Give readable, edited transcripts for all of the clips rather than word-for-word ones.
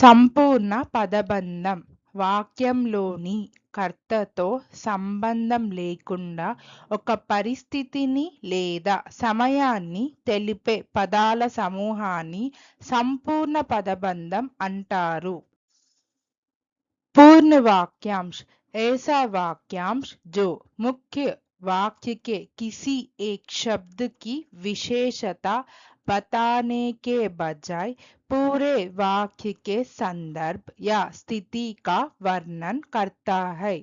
సంపూర్ణ పదబంధం వాక్యంలోని కర్తతో సంబంధం లేకుండా ఒక పరిస్థితిని లేదా సమయాన్ని తెలిపే పదాల సమూహాన్ని సంపూర్ణ పదబంధం అంటారు. पूर्ण वाक्यांश ऐसा वाक्यांश जो मुख्य वाक्य के किसी एक शब्द की विशेषता बताने के बजाय पूरे वाक्य के संदर्भ या स्थिति का वर्णन करता है.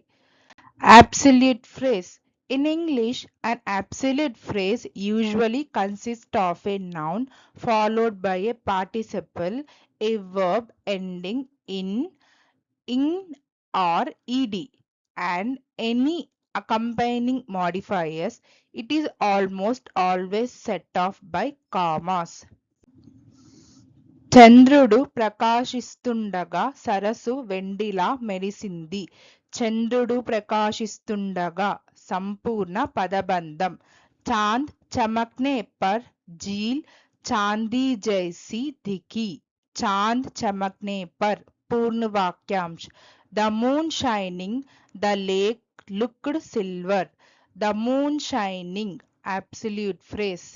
Absolute phrase. In English, an absolute phrase usually consists of a noun followed by a participle, a verb ending in or ed, and any accompanying modifiers. It is almost always set off by commas. చంద్రుడు ప్రకాశిస్తుండగా సరస్సు వెండిలా మెరిసింది. చంద్రుడు ప్రకాశిస్తుండగా సంపూర్ణ పదబంధం. Chand చమక్నే per झील चांदी जैसी दिखी. चांद चमकने पर पूर्ण वाक्यांश. The moon shining, the lake looked silver. The moon shining, absolute phrase.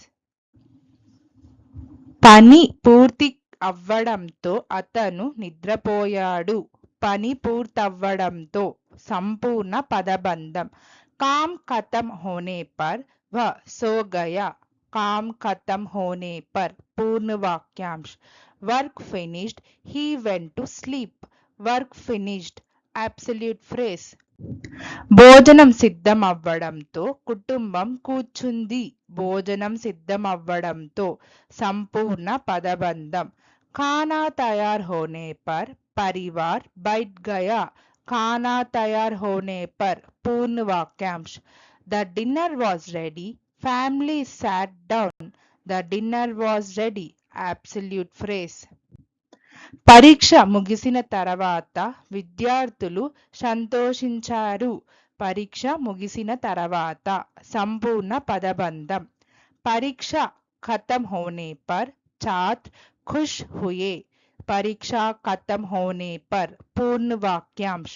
పని పూర్తి అవ్వడంతో అతను నిద్రపోయాడు. పని పూర్తవ్వడంతో సంపూర్ణ పదబంధం. काम खत्म होने पर वह सो गया. काम खत्म होने पर पूर्ण वाक्यांश. Work finished, he went to sleep. Work finished, absolute phrase. భోజనం సిద్ధం అవ్వడంతో కుటుంబం కూర్చుంది. భోజనం సిద్ధం అవ్వడంతో సంపూర్ణ పదబంధం. खाना तैयार होने पर परिवार बैठ गया. खाना तैयार होने पर पूर्ण वाक्यांश. The dinner was ready, family sat down. The dinner was ready, absolute phrase. పరీక్ష ముగిసిన తర్వాత విద్యార్థులు సంతోషించారు. పరీక్ష ముగిసిన తర్వాత సంపూర్ణ పదబంధం. పరీక్ష खत्म होने पर छात्र खुश हुए. परीक्षा खत्म होने पर पूर्ण वाक्यांश.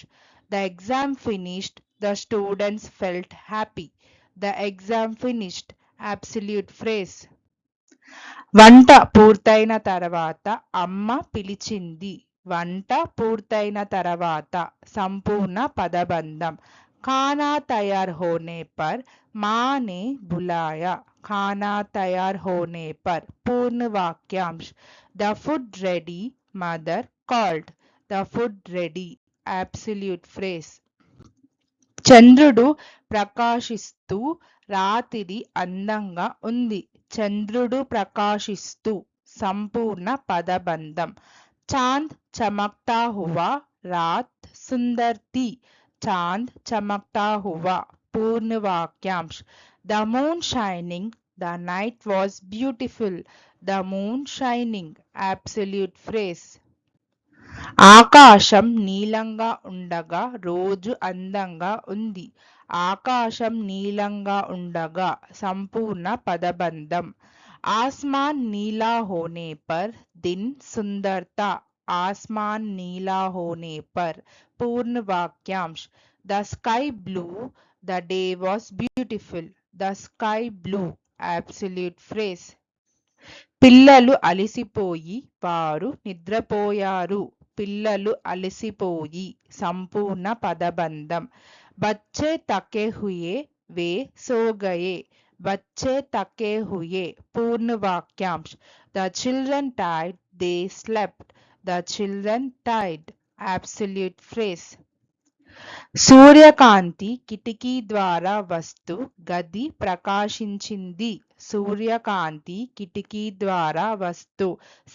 The exam finished, the students felt happy. The exam finished, absolute phrase. వంట పూర్తయిన తర్వాత అమ్మ పిలిచింది. వంట పూర్తయిన తర్వాత సంపూర్ణ పదబంధం. खाना तैयार होने पर माँ ने बुलाया. खाना तैयार होने पर पूर्ण वाक्यांश. The food ready, mother called. The food ready, absolute phrase. చంద్రుడు ప్రకాశిస్తూ రాత్రి అందంగా ఉంది. చంద్రుడు ప్రకాశిస్తూ సంపూర్ణ పదబంధం. చాంద్ చమక్తా హువా, రాత్ సుందర్ థీ. చాంద్ చమక్తా హువా, పూర్ణ వాక్యాంశ్. The moon shining, the night was beautiful. The moon shining, absolute phrase. ఆకాశం నీలంగా ఉండగా రోజు అందంగా ఉంది. ఆకాశం నీలంగా ఉండగా సంపూర్ణ పదబంధం. ఆస్మాన్ నీలా హోనే పర్ దిన్ సుందర్తా. ఆస్మాన్ నీలా హోనే పర్ పూర్ణ వాక్యాంశ్. The sky blue, the day was beautiful. The sky blue, absolute phrase. పిల్లలు అలసిపోయి వారు నిద్రపోయారు. పిల్లలు అలసిపోయి సంపూర్ణ పదబంధం. బచ్చే తకే హుయే వే సో గయే. బచ్చే తకే హుయే, పూర్ణ వాక్యాంశ్. The children Tide, they slept. The children Tide, absolute phrase. సూర్యకాంతి కిటికీ ద్వారా వస్తూ గది ప్రకాశించింది. సూర్యకాంతి కిటికీ ద్వారా వస్తూ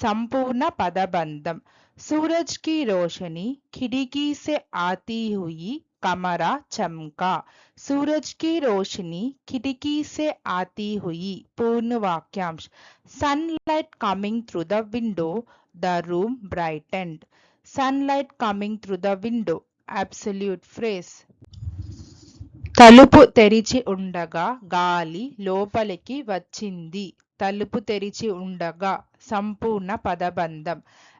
సంపూర్ణ పదబంధం. सूरज की रोशनी खिड़की से आती हुई कमरा चमका. सूरज की रोशनी खिड़की से आती हुई, पूर्ण वाक्यांश. Sunlight coming through the window, the room brightened. Sunlight coming through the window, absolute phrase. తలుపు తెరిచి ఉండగా గాలి లోపలికి వచ్చింది. తలుపు తెరిచి ఉండగా సంపూర్ణ పదబంధం.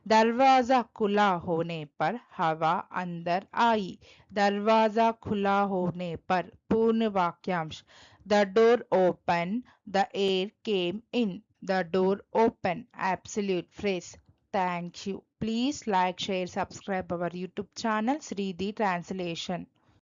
दरवाजा खुला होने पर हवा अंदर आई। दरवाजा खुला होने पर पूर्ण वाक्यांश। The door opened, the air came in. The door opened. Absolute phrase. Thank you. Please like, share, subscribe our YouTube channel Sridhi Translation.